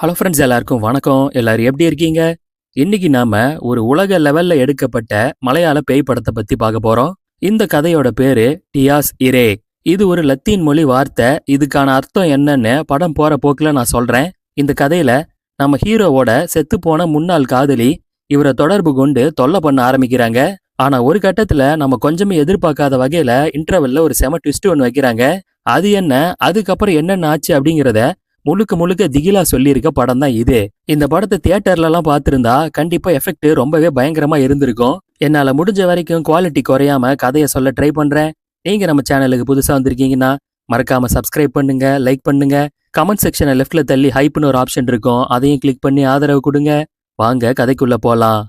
Hello friends, எல்லாருக்கும் வணக்கம். எல்லாரும் எப்படி இருக்கீங்க? இன்னைக்கு நாம ஒரு உலக லெவல்ல எடுக்கப்பட்ட மலையாள பேய் படத்தை பத்தி பார்க்க போறோம். இந்த கதையோட பேரு டியாஸ் இரே. இது ஒரு லத்தீன் மொழி வார்த்தை. இதுக்கான அர்த்தம் என்னன்னு படம் போற போக்குல நான் சொல்றேன். இந்த கதையில நம்ம ஹீரோவோட செத்து போன முன்னாள் காதலி இவரை தொடர்பு கொண்டு தொல்லை பண்ண ஆரம்பிக்கிறாங்க. ஆனா ஒரு கட்டத்துல நம்ம கொஞ்சமே எதிர்பார்க்காத வகையில இன்டர்வெல்ல ஒரு செம ட்விஸ்ட் ஒன்று வைக்கிறாங்க. அது என்ன, அதுக்கப்புறம் என்னென்ன ஆச்சு அப்படிங்கிறத முழுக்க முழுக்க திகிலா சொல்லியிருக்க படம் தான் இது. இந்த படத்தை தியேட்டர்ல எல்லாம் பார்த்திருந்தா கண்டிப்பா எஃபெக்ட் ரொம்பவே பயங்கரமா இருந்திருக்கும். என்னால முடிஞ்ச வரைக்கும் குவாலிட்டி குறையாம கதையை சொல்ல ட்ரை பண்றேன். நீங்க நம்ம சேனலுக்கு புதுசா வந்திருக்கீங்கன்னா மறக்காம சப்ஸ்கிரைப் பண்ணுங்க, லைக் பண்ணுங்க. கமெண்ட் செக்ஷனை லெஃப்ட்ல தள்ளி ஹைப்னு ஒரு ஆப்ஷன் இருக்கும், அதையும் கிளிக் பண்ணி ஆதரவு கொடுங்க. வாங்க கதைக்குள்ள போலாம்.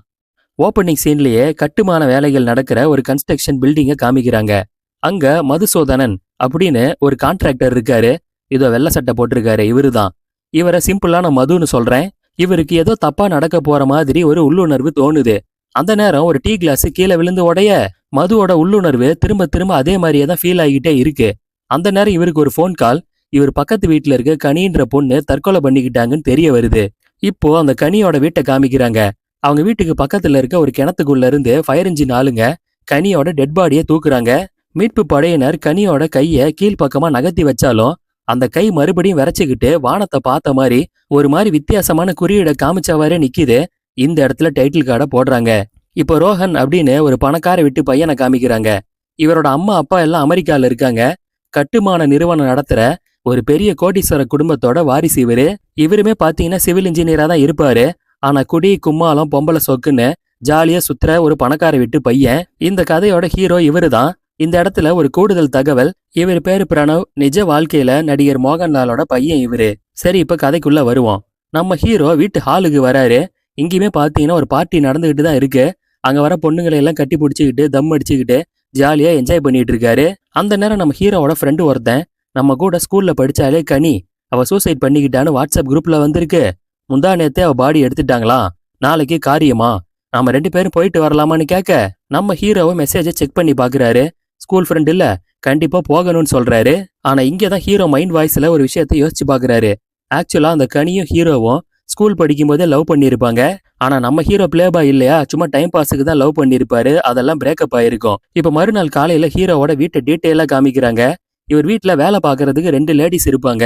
ஓப்பனிங் சீன்லயே கட்டுமான வேலைகள் நடக்கிற ஒரு கன்ஸ்ட்ரக்ஷன் பில்டிங்கை காமிக்கிறாங்க. அங்க மதுசூதனன் அப்படின்னு ஒரு கான்ட்ராக்டர் இருக்காரு. இதோ வெள்ளை சட்டை போட்டிருக்காரு, இவருதான். இவரை சிம்பிளா நான் மதுன்னு சொல்றேன். இவருக்கு ஏதோ தப்பா நடக்க போற மாதிரி ஒரு உள்ளுணர்வு தோணுது. அந்த நேரம் ஒரு டீ கிளாஸ் கீழே விழுந்து உடைய மதுவோட உள்ளுணர்வு திரும்ப திரும்ப அதே மாதிரியே தான் ஃபீல் ஆகிட்டே இருக்கு. அந்த நேரம் இவருக்கு ஒரு ஃபோன் கால். இவர் பக்கத்து வீட்டுல இருக்க கனின்ற பொண்ணு தற்கொலை பண்ணிக்கிட்டாங்கன்னு தெரிய வருது. இப்போ அந்த கனியோட வீட்டை காமிக்கிறாங்க. அவங்க வீட்டுக்கு பக்கத்துல இருக்க ஒரு கிணத்துக்குள்ள இருந்து ஃபயர் இன்ஜின் ஆளுங்க கனியோட டெட் பாடியை தூக்குறாங்க. மீட்பு படையினர் கனியோட கையை கீழ்பக்கமா நகர்த்தி வச்சாலும் அந்த கை மறுபடியும் விரைச்சுக்கிட்டு வானத்தை பார்த்த மாதிரி ஒரு மாதிரி வித்தியாசமான குறியீடை காமிச்சவாறே நிக்குது. இந்த இடத்துல டைட்டில் கார்டை போடுறாங்க. இப்போ ரோஹன் அப்படின்னு ஒரு பணக்கார வீட்டு பையனை காமிக்கிறாங்க. இவரோட அம்மா அப்பா எல்லாம் அமெரிக்கால இருக்காங்க. கட்டுமான நிறுவனம் நடத்துற ஒரு பெரிய கோடீஸ்வர குடும்பத்தோட வாரிசு இவரு. இவருமே பாத்தீங்கன்னா சிவில் இன்ஜினியரா தான் இருப்பாரு. ஆனா குடி கும்மாளம் பொம்பளை சொக்குன்னு ஜாலியா சுத்துற ஒரு பணக்கார வீட்டு பையன். இந்த கதையோட ஹீரோ இவரு தான். இந்த இடத்துல ஒரு கூடுதல் தகவல், இவர் பேரு பிரணவ். நிஜ வாழ்க்கையில நடிகர் மோகன்லாலோட பையன் இவரு. சரி, இப்ப கதைக்குள்ள வருவோம். நம்ம ஹீரோ வீட்டு ஹாலுக்கு வராரு. இங்கேயுமே பாத்தீங்கன்னா ஒரு பார்ட்டி நடந்துகிட்டு தான் இருக்கு. அங்க வர பொண்ணுங்களை எல்லாம் கட்டி பிடிச்சிக்கிட்டு தம் அடிச்சுக்கிட்டு ஜாலியா என்ஜாய் பண்ணிட்டு இருக்காரு. அந்த நேரம் நம்ம ஹீரோவோட ஃப்ரெண்டு ஒருத்தன், நம்ம கூட ஸ்கூல்ல படிச்சாலே கனி, அவ சூசைட் பண்ணிக்கிட்டான்னு வாட்ஸ்அப் குரூப்ல வந்திருக்கு. முந்தா நேத்தே அவ பாடி எடுத்துட்டாங்களாம். நாளைக்கு காரியமா, நாம 2 பேரும் போயிட்டு வரலாமான்னு கேட்க நம்ம ஹீரோவை மெசேஜை செக் பண்ணி பாக்குறாரு. ஸ்கூல் ஃப்ரெண்ட் இல்ல, கண்டிப்பா போகணும்னு சொல்றாரு. ஆனா இங்கதான் ஹீரோ மைண்ட் வாய்ஸ்ல ஒரு விஷயத்த யோசிச்சு பாக்குறாரு. ஆக்சுவலா அந்த கனியும் ஹீரோவும் ஸ்கூல் படிக்கும் போதே லவ் பண்ணிருப்பாங்க. ஆனா நம்ம ஹீரோ பிளே பாய் இல்லையா, சும்மா டைம் பாஸுக்கு தான் லவ் பண்ணிருப்பாரு. அதெல்லாம் பிரேக்கப் ஆயிருக்கும். இப்ப மறுநாள் காலையில ஹீரோவோட வீட்டை டீட்டெயிலா காமிக்கிறாங்க. இவர் வீட்டுல வேலை பாக்குறதுக்கு 2 லேடிஸ் இருப்பாங்க.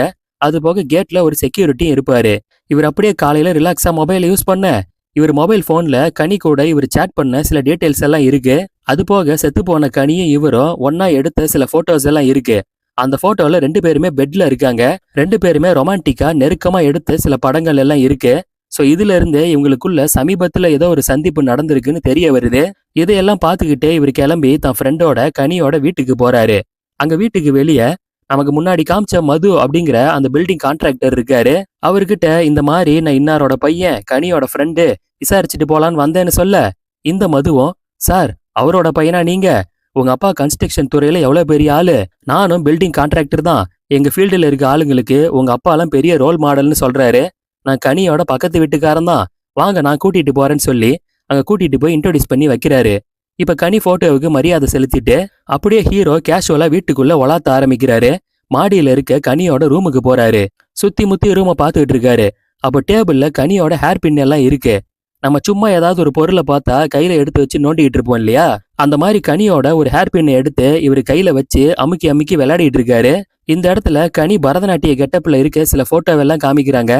அது போக கேட்ல ஒரு செக்யூரிட்டியும் இருப்பாரு. இவர் அப்படியே காலையில ரிலாக்ஸா மொபைல் யூஸ் பண்ண இவர் மொபைல் போன்ல கனி கூட இவர் சேட் பண்ண சில டீடைல்ஸ் எல்லாம் இருக்கு. அது போக செத்து போன கனியும் இவரும் ஒன்னா எடுத்த சில போட்டோஸ் எல்லாம் இருக்கு. அந்த போட்டோல 2 பேருமே பெட்ல இருக்காங்க. 2 பேருமே ரொமான்டிக்கா நெருக்கமா எடுத்த சில படங்கள் எல்லாம் இருக்கு. சோ இதுல இருந்து இவங்களுக்குள்ள சமீபத்துல ஏதோ ஒரு சந்திப்பு நடந்திருக்குன்னு தெரிய வருது. இதையெல்லாம் பார்த்துக்கிட்டே இவர் கிளம்பி தன் ஃப்ரெண்டோட கனியோட வீட்டுக்கு போறாரு. அங்க வீட்டுக்கு வெளியே நமக்கு முன்னாடி காமிச்ச மது அப்படிங்கிற அந்த பில்டிங் கான்ட்ராக்டர் இருக்காரு. அவர்கிட்ட இந்த மாதிரி நான் இன்னாரோட பையன் கனியோட ஃப்ரெண்டு விசாரிச்சுட்டு போலான்னு வந்தேன்னு சொல்ல, இந்த மதுவும், சார் அவரோட பையனா நீங்க? உங்க அப்பா கன்ஸ்ட்ரக்ஷன் துறையில எவ்வளவு பெரிய ஆளு, நானும் பில்டிங் கான்ட்ராக்டர் தான். எங்க ஃபீல்டுல இருக்க ஆளுங்களுக்கு உங்க அப்பா எல்லாம் பெரிய ரோல் மாடல்னு சொல்றாரு. நான் கனியோட பக்கத்து வீட்டுக்காரன் தான், வாங்க நான் கூட்டிட்டு போறேன்னு சொல்லி அங்க கூட்டிட்டு போய் இன்ட்ரோடியூஸ் பண்ணி வைக்கிறாரு. இப்ப கனி போட்டோவுக்கு மரியாதை செலுத்திட்டு அப்படியே ஹீரோ கேஷுவலா வீட்டுக்குள்ள உலாத்த ஆரம்பிக்கிறாரு. மாடியில இருக்க கனியோட ரூமுக்கு போறாரு. சுத்தி முத்தி ரூமை பார்த்துக்கிட்டு இருக்காரு. அப்போ டேபிள்ல கனியோட ஹேர் பின் எல்லாம் இருக்கு. நம்ம சும்மா ஏதாவது ஒரு பொருளை பார்த்தா கையில எடுத்து வச்சு நோண்டிக்கிட்டு இருப்போம் இல்லையா, அந்த மாதிரி கனியோட ஒரு ஹேர் பின்னை எடுத்து இவர் கையில வச்சு அமுக்கி அமுக்கி விளையாடிட்டு இருக்காரு. இந்த இடத்துல கனி பரதநாட்டிய கெட்டப்ல இருக்க சில போட்டோவெல்லாம் காமிக்கிறாங்க.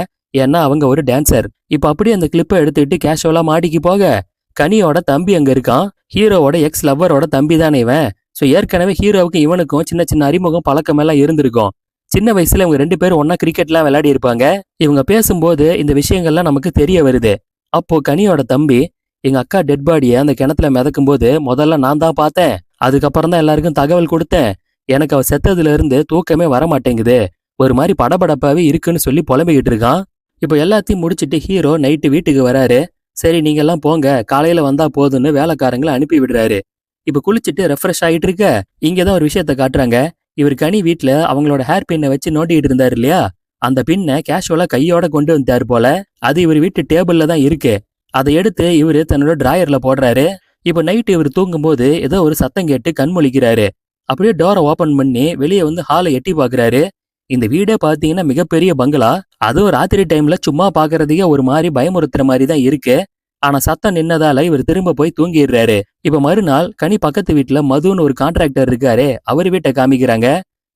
ஏன்னா அவங்க ஒரு டான்சர். இப்ப அப்படியே அந்த கிளிப்பை எடுத்துக்கிட்டு கேஷுவலா மாடிக்கு போக கனியோட தம்பி அங்க இருக்கான். ஹீரோவோட எக்ஸ் லவ்வரோட தம்பி தானே இவன். ஸோ ஏற்கனவே ஹீரோவுக்கும் இவனுக்கும் சின்ன சின்ன அறிமுகம் பழக்கம் எல்லாம் இருந்திருக்கும். சின்ன வயசுல இவங்க 2 பேரும் ஒன்னா கிரிக்கெட்லாம் விளையாடி இருப்பாங்க. இவங்க பேசும்போது இந்த விஷயங்கள்லாம் நமக்கு தெரிய வருது. அப்போ கனியோட தம்பி, எங்க அக்கா டெட் பாடியை அந்த கிணத்துல மிதக்கும் போது முதல்ல நான் தான் பார்த்தேன். அதுக்கப்புறம் தான் எல்லாருக்கும் தகவல் கொடுத்தேன். எனக்கு அவ செத்ததுல இருந்து தூக்கமே வர மாட்டேங்குது, ஒரு மாதிரி படபடப்பாவே இருக்குன்னு சொல்லி புலம்பிக்கிட்டு இருக்கான். இப்போ எல்லாத்தையும் முடிச்சுட்டு ஹீரோ நைட்டு வீட்டுக்கு வராரு. சரி நீங்க எல்லாம் போங்க, காலையில வந்தா போதுன்னு வேலைக்காரங்களை அனுப்பி விடுறாரு. இப்ப குளிச்சுட்டு ரெஃப்ரெஷ் ஆகிட்டு இருக்க இங்கதான் ஒரு விஷயத்த காட்டுறாங்க. இவர் கனி வீட்டுல அவங்களோட ஹேர் பின்னை வச்சு நோண்டிட்டு இருந்தாரு இல்லையா, அந்த பின்னை கேஷுவலா கையோட கொண்டு வந்தாரு போல. அது இவர் வீட்டு டேபிள்ல தான் இருக்கு. அதை எடுத்து இவரு தன்னோட டிராயர்ல போடுறாரு. இப்ப நைட்டு இவர் தூங்கும் போது ஏதோ ஒரு சத்தம் கேட்டு கண் முழிக்கிறாரு. அப்படியே டோரை ஓபன் பண்ணி வெளியே வந்து ஹாலை எட்டி பாக்குறாரு. இந்த வீடே பாத்தீங்கன்னா மிகப்பெரிய பங்களா. அதுவும் ராத்திரி டைம்ல சும்மா பாக்குறதுக்கே ஒரு மாதிரி பயமுறுத்துற மாதிரி தான் இருக்கு. ஆனா சத்தம் நின்னதால இவர் திரும்ப போய் தூங்கிடுறாரு. இப்ப மறுநாள் கனி பக்கத்து வீட்டுல மதுன்னு ஒரு கான்ட்ராக்டர் இருக்காரே, அவர் வீட்டை காமிக்கிறாங்க.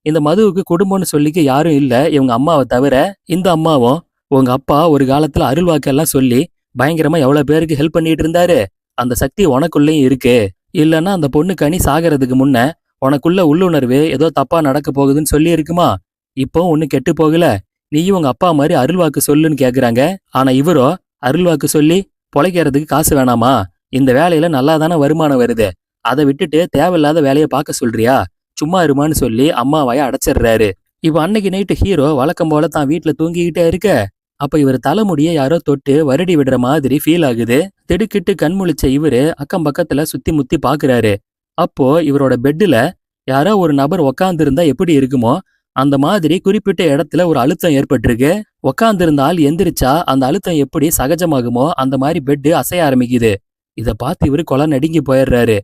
இந்த மதுவுக்கு குடும்பம்னு சொல்லிக்க யாரும் இல்ல, இவங்க அம்மாவை தவிர. இந்த அம்மாவும் உங்க அப்பா ஒரு காலத்துல அருள்வாக்கெல்லாம் சொல்லி பயங்கரமா எவ்வளவு பேருக்கு ஹெல்ப் பண்ணிட்டு இருந்தாரு, அந்த சக்தி உனக்குள்ளேயும் இருக்கு. இல்லன்னா அந்த பொண்ணு கனி சாகிறதுக்கு முன்ன உனக்குள்ள உள்ளுணர்வு ஏதோ தப்பா நடக்க போகுதுன்னு சொல்லி இருக்குமா. இப்போ ஒண்ணு கெட்டு போகல, நீயும் உங்க அப்பா மாதிரி அருள்வாக்கு சொல்லுன்னு கேக்குறாங்க. ஆனா இவரோ அருள்வாக்கு சொல்லி பொழைக்கிறதுக்கு காசு வேணாமா, இந்த வேலையில நல்லா தானே வருமானம் வருது, அதை விட்டுட்டு தேவையில்லாத வேலையை பார்க்க சொல்றியா, சும்மா இருமான்னு சொல்லி அம்மாவாய அடைச்சிடுறாரு. இப்ப அன்னைக்கு நைட்டு ஹீரோ வழக்கம் போல தான் வீட்டுல தூங்கிக்கிட்டே இருக்க. அப்ப இவர் தலைமுடிய யாரோ தொட்டு வருடி விடுற மாதிரி ஃபீல் ஆகுது. திடுக்கிட்டு கண் முழிச்ச இவரு அக்கம் பக்கத்துல சுத்தி முத்தி பாக்குறாரு. அப்போ இவரோட பெட்டுல யாரோ ஒரு நபர் உக்காந்து இருந்தா எப்படி இருக்குமோ அந்த மாதிரி குறிப்பிட்ட இடத்துல ஒரு அழுத்தம் ஏற்பட்டிருக்கு. உக்காந்திருந்த ஆள் எந்திரிச்சா அந்த அழுத்தம் எப்படி சகஜமாகுமோ அந்த மாதிரி பெட்டு அசைய ஆரம்பிக்குது. இத பார்த்து இவரு கொலை நடுங்கி போயிடுறாரு.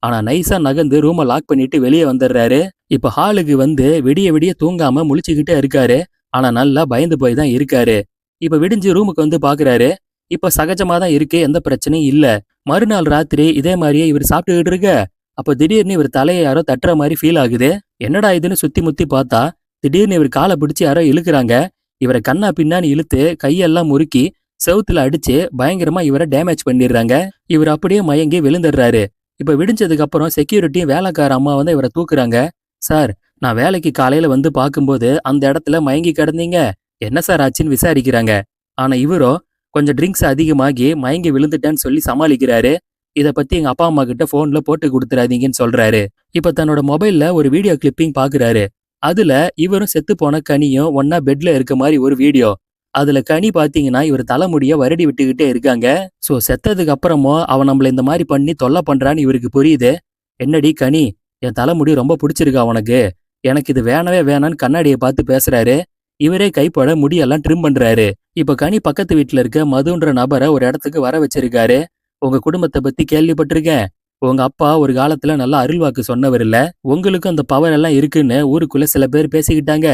ஆனா நைஸா நகர்ந்து ரூமை லாக் பண்ணிட்டு வெளியே வந்துடுறாரு. இப்ப ஹாலுக்கு வந்து விடிய விடிய தூங்காம முழிச்சுக்கிட்டே இருக்காரு. ஆனா நல்லா பயந்து போய் தான் இருக்காரு. இப்ப விடிஞ்சு ரூமுக்கு வந்து பாக்குறாரு. இப்ப சகஜமா தான் இருக்கு, எந்த பிரச்சனையும் இல்ல. மறுநாள் ராத்திரி இதே மாதிரியே இவர் சாப்பிட்டுக்கிட்டு இருக்க. அப்ப திடீர்னு இவர் தலையை யாரோ தட்டுற மாதிரி ஃபீல் ஆகுது. என்னடா இதுன்னு சுத்தி முத்தி பார்த்தா திடீர்னு இவர் காலை பிடிச்சு யாரோ இழுக்கிறாங்க. இவரை கண்ணா பின்னான்னு இழுத்து கையெல்லாம் முறுக்கி செவுத்துல அடிச்சு பயங்கரமா இவரை டேமேஜ் பண்ணிடுறாங்க. இவர் அப்படியே மயங்கி விழுந்துடுறாரு. இப்ப விடிஞ்சதுக்கு அப்புறம் செக்யூரிட்டியும் வேலைக்கார அம்மா வந்து இவரை தூக்குறாங்க. சார், நான் வேலைக்கு காலையில வந்து பார்க்கும்போது அந்த இடத்துல மயங்கி கிடந்தீங்க, என்ன சார் ஆச்சுன்னு விசாரிக்கிறாங்க. ஆனா இவரோ கொஞ்சம் ட்ரிங்க்ஸ் அதிகமாகி மயங்கி விழுந்துட்டேன்னு சொல்லி சமாளிக்கிறாரு. இத பத்தி எங்க அப்பா அம்மா கிட்ட போன்ல போட்டு கொடுத்துறாதீங்கன்னு சொல்றாரு. இப்ப தன்னோட மொபைல்ல ஒரு வீடியோ கிளிப்பிங் பாக்குறாரு. அதுல இவரும் செத்து போன கனியும் ஒன்னா பெட்ல இருக்க மாதிரி ஒரு வீடியோ. அதுல கனி பாத்தீங்கன்னா இவர் தலைமுடிய வருடி விட்டுக்கிட்டே இருக்காங்க. சோ செத்ததுக்கு அப்புறமும் அவன் நம்மள இந்த மாதிரி பண்ணி தொல்லை பண்றான்னு இவருக்கு புரியுது. என்னடி கனி, என் தலைமுடி ரொம்ப பிடிச்சிருக்கா உனக்கு, எனக்கு இது வேணவே வேணான்னு கண்ணாடியை பார்த்து பேசுறாரு. இவரே கைப்பட முடியெல்லாம் ட்ரிம் பண்றாரு. இப்ப கனி பக்கத்து வீட்டுல இருக்க மதுன்ற நபரை ஒரு இடத்துக்கு வர வச்சிருக்காரு. உங்க குடும்பத்தை பத்தி கேள்விப்பட்டிருக்கேன், உங்க அப்பா ஒரு காலத்துல நல்லா அருள்வாக்கு சொன்னவர் இல்ல, உங்களுக்கும் அந்த பவர் எல்லாம் இருக்குன்னு ஊருக்குள்ள சில பேர் பேசிக்கிட்டாங்க.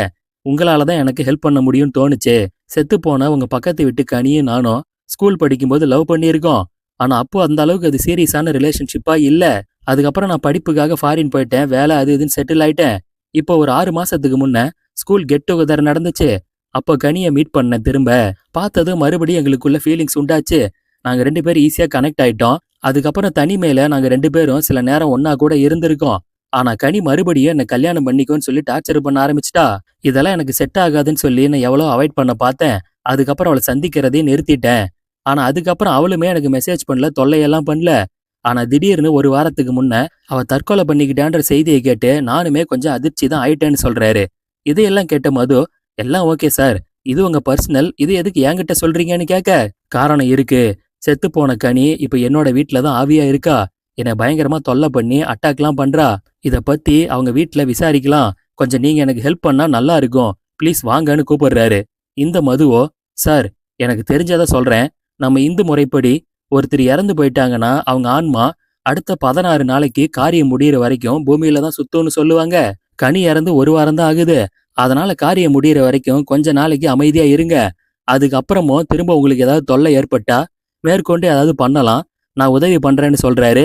உங்களாலதான் எனக்கு ஹெல்ப் பண்ண முடியும்னு தோணுச்சு. செத்து போன உங்க பக்கத்து வீட்டு கனியும் நானும் ஸ்கூல் படிக்கும்போது லவ் பண்ணியிருக்கோம். ஆனா அப்போ அந்த அளவுக்கு அது சீரியஸான ரிலேஷன்ஷிப்பா இல்ல. அதுக்கப்புறம் நான் படிப்புக்காக ஃபாரின் போயிட்டேன், வேலை அது இதுன்னு செட்டில் ஆயிட்டேன். இப்போ ஒரு 6 மாசத்துக்கு முன்ன ஸ்கூல் கெட் டுகெதர் நடந்துச்சு. அப்போ கனியை மீட் பண்ண திரும்ப பார்த்தது மறுபடியும் எங்களுக்குள்ள ஃபீலிங்ஸ் உண்டாச்சு. நாங்க 2 பேரும் ஈஸியா கனெக்ட் ஆயிட்டோம். அதுக்கப்புறம் தனிமையில நாங்க 2 பேரும் சில நேரம் ஒன்னா கூட இருந்திருக்கோம். ஆனா கனி மறுபடியும் என்ன கல்யாணம் பண்ணிக்கோன்னு சொல்லி டார்ச்சர் பண்ண ஆரம்பிச்சிட்டா. இதெல்லாம் எனக்கு செட் ஆகாதுன்னு சொல்லி நான் எவ்வளோ அவாய்ட் பண்ண பார்த்தேன். அதுக்கப்புறம் அவளை சந்திக்கிறதையும் நிறுத்திட்டேன். ஆனா அதுக்கப்புறம் அவளுமே எனக்கு மெசேஜ் பண்ணல, தொல்லையெல்லாம் பண்ணல. ஆனா திடீர்னு ஒரு வாரத்துக்கு முன்ன அவ தற்கொலை பண்ணிக்கிட்டான்ற செய்தியை கேட்டு நானுமே கொஞ்சம் அதிர்ச்சி தான் ஆயிட்டேன்னு சொல்றாரு. இதையெல்லாம் கேட்ட மது, எல்லாம் ஓகே சார், இது உங்க பர்சனல், இது எதுக்கு என்கிட்ட சொல்றீங்கன்னு கேட்க, காரணம் இருக்கு. செத்து போன கனி இப்ப என்னோட வீட்டுல தான் ஆவியா இருக்கா. என்னை பயங்கரமா தொல்லை பண்ணி அட்டாக்லாம் பண்றா. இத பத்தி அவங்க வீட்டுல விசாரிக்கலாம், கொஞ்சம் நீங்க எனக்கு ஹெல்ப் பண்ணா நல்லா இருக்கும், ப்ளீஸ் வாங்கன்னு கூப்பிடுறாரு. இந்த மதுவோ, சார் எனக்கு தெரிஞ்சதை சொல்றேன், நம்ம இந்து முறைப்படி ஒருத்தர் இறந்து போயிட்டாங்கன்னா அவங்க ஆன்மா அடுத்த 16 நாளைக்கு காரியம் முடியிற வரைக்கும் பூமியில தான் சுத்தம்னு சொல்லுவாங்க. கனி இறந்து 1 வாரம் தான் ஆகுது. அதனால காரியம் முடியிற வரைக்கும் கொஞ்ச நாளைக்கு அமைதியா இருங்க. அதுக்கப்புறமும் திரும்ப உங்களுக்கு ஏதாவது தொல்லை ஏற்பட்டா மேற்கொண்டு ஏதாவது பண்ணலாம், நான் உதவி பண்றேன்னு சொல்றாரு.